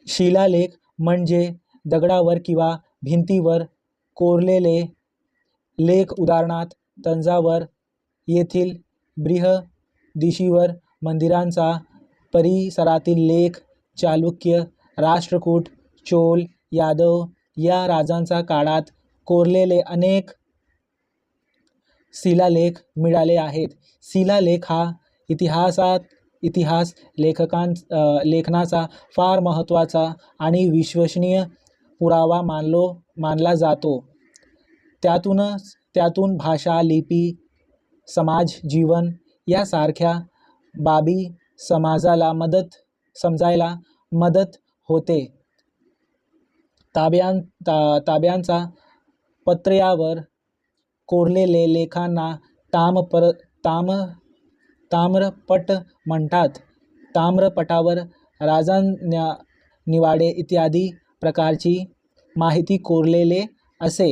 शिलालेख म्हणजे दगडावर किंवा भिंतीवर कोरलेले लेख. उदाहरणार्थ तंजावर येथील बृहदीश्वर मंदिरांचा परिसरातील लेख. चालुक्य, राष्ट्रकूट, चोल, यादव या राजांच्या काळात कोरलेले अनेक शिलालेख मिळाले आहेत. शिलालेख हा इतिहास लेखनाचा फार महत्त्वाचा आणि विश्वसनीय पुरावा मानला जातो. त्यातून भाषा, लिपी, समाज जीवन यासारख्या बाबी समाजाला समजायला मदत होते. तांब्याच्या पत्र्यावर कोरलेले लेखांना ताम्रपट म्हणतात. ताम्रपटावर राजनिवाडे इत्यादी प्रकारची माहिती कोरलेले असे.